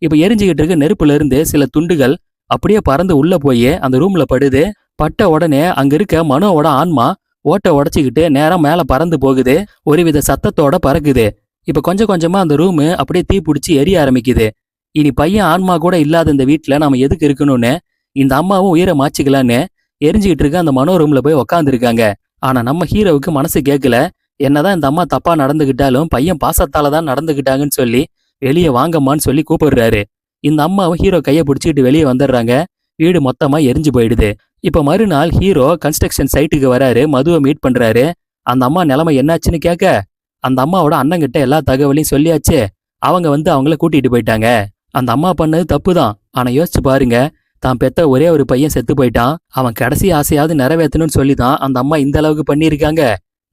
இப்ப எரிஞ்சுகிட்டு இருக்க நெருப்புல இருந்து சில துண்டுகள் அப்படியே பறந்து உள்ள போய் அந்த ரூம்ல படுது. பட்ட உடனே அங்க இருக்க மனோவோட ஆன்மா ஓட்ட உடைச்சிக்கிட்டு நேரம் மேல பறந்து போகுது. ஒருவித சத்தத்தோட பறக்குது. இப்ப கொஞ்சம் கொஞ்சமா அந்த ரூமு அப்படியே தீ பிடிச்சி எரிய ஆரம்பிக்குது. இனி பையன் ஆன்மா கூட இல்லாத இந்த வீட்டுல நாம எதுக்கு இருக்கணும்னு இந்த அம்மாவும் உயிரை மாச்சிக்கலான்னு எரிஞ்சுக்கிட்டு இருக்க அந்த மனோ ரூம்ல போய் உக்காந்துருக்காங்க. ஆனா நம்ம ஹீரோவுக்கு மனசு கேட்கல. என்னதான் இந்த அம்மா தப்பா நடந்துகிட்டாலும் பையன் பாசத்தால தான் நடந்துகிட்டாங்கன்னு சொல்லி வெளியே வாங்கம்மான்னு சொல்லி கூப்பிடுறாரு. இந்த அம்மாவும் ஹீரோ கையை பிடிச்சிக்கிட்டு வெளியே வந்துடுறாங்க. வீடு மொத்தமா எரிஞ்சு போயிடுது. இப்ப மறுநாள் ஹீரோ கன்ஸ்ட்ரக்ஷன் சைட்டுக்கு வராரு. மதுவை மீட் பண்றாரு. அந்த அம்மா நிலைமை என்னாச்சுன்னு கேட்க அந்த அம்மாவோட அண்ணங்கிட்ட எல்லா தகவலையும் சொல்லியாச்சு. அவங்க வந்து அவங்கள கூட்டிட்டு போயிட்டாங்க. அந்த அம்மா பண்ணது தப்பு தான். ஆனா யோசிச்சு பாருங்க, தான் பெத்த ஒரே ஒரு பையன் செத்து போயிட்டான். அவன் கடைசி ஆசையாவது நிறைவேற்றணும்னு சொல்லி தான் அந்த அம்மா இந்த அளவுக்கு பண்ணியிருக்காங்க.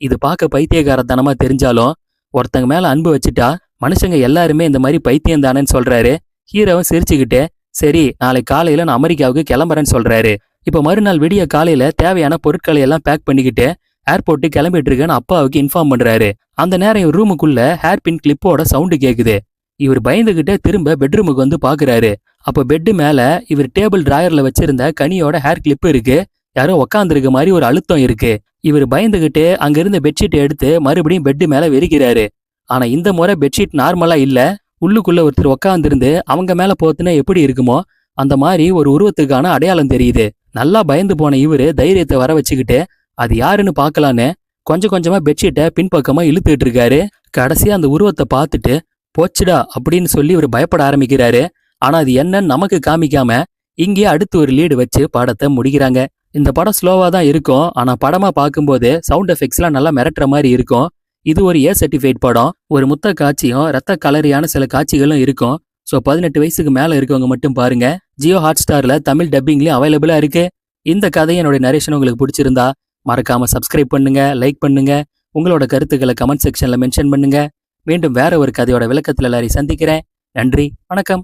இது பார்க்க பைத்தியக்காரத்தனமா தெரிஞ்சாலும் ஒருத்தங்க மேல அன்பு வச்சுட்டா மனுஷங்க எல்லாருமே இந்த மாதிரி பைத்தியம் தானேன்னு சொல்றாரு. ஹீரோவும் சிரிச்சுக்கிட்டே, சரி நாளை காலையில நான் அமெரிக்காவுக்கு கிளம்புறேன்னு சொல்றாரு. இப்ப மறுநாள் விடிய காலையில தேவையான பொருட்களை எல்லாம் பேக் பண்ணிக்கிட்டு ஏர்போர்ட்டு கிளம்பிட்டு இருக்கேன்னு அப்பாவுக்கு இன்ஃபார்ம் பண்றாரு. அந்த நேரம் இவர் ரூமுக்குள்ள ஹேர்பின் கிளிப்போட சவுண்டு கேக்குது. இவர் பயந்துகிட்டே திரும்ப பெட்ரூமுக்கு வந்து பாக்குறாரு. அப்போ பெட்டு மேல இவர் டேபிள் டிராயர்ல வச்சிருந்த கனியோட ஹேர் கிளிப் இருக்கு. யாரோ உக்காந்துருக்க மாதிரி ஒரு அழுத்தம் இருக்கு. இவர் பயந்துகிட்டு அங்கிருந்த பெட்ஷீட் எடுத்து மறுபடியும் பெட் மேல வெறிக்கிறாரு. ஆனா இந்த முறை பெட்ஷீட் நார்மலா இல்ல. உள்ளுக்குள்ள ஒருத்தர் உட்காந்துருந்து அவங்க மேல போத்துனா எப்படி இருக்குமோ அந்த மாதிரி ஒரு உருவத்துக்கான அடையாளம் தெரியுது. நல்லா பயந்து போன இவரு தைரியத்தை வர வச்சுக்கிட்டு அது யாருன்னு பார்க்கலான்னு கொஞ்சம் கொஞ்சமா பெட்ஷீட்டை பின்பக்கமா இழுத்துட்டு இருக்காரு. கடைசியா அந்த உருவத்தை பார்த்துட்டு போச்சுடா அப்படின்னு சொல்லி இவர் பயப்பட ஆரம்பிக்கிறாரு. ஆனா அது என்னன்னு நமக்கு காமிக்காம இங்கே அடுத்து ஒரு லீடு வச்சு படத்தை முடிக்கிறாங்க. இந்த படம் ஸ்லோவா தான் இருக்கும். ஆனா படமா பார்க்கும்போது சவுண்ட் எஃபெக்ட்ஸ்லாம் நல்லா மிரட்டுற மாதிரி இருக்கும். இது ஒரு ஏ சர்டிஃபைட் படம். ஒரு முத்த காட்சியும் ரத்த கலரியான சில காட்சிகளும் இருக்கும். ஸோ 18 வயசுக்கு மேல இருக்கவங்க மட்டும் பாருங்க. ஜியோ ஹாட்ஸ்டார்ல தமிழ் டப்பிங்லயும் அவைலபிளா இருக்கு. இந்த கதையை என்னோட நரேஷன் உங்களுக்கு பிடிச்சிருந்தா மறக்காம சப்ஸ்கிரைப் பண்ணுங்க, லைக் பண்ணுங்க, உங்களோட கருத்துக்களை கமெண்ட் செக்ஷன்ல மென்ஷன் பண்ணுங்க. மீண்டும் வேற ஒரு கதையோட விளக்கத்துல எல்லாரையும் சந்திக்கிறேன். நன்றி, வணக்கம்.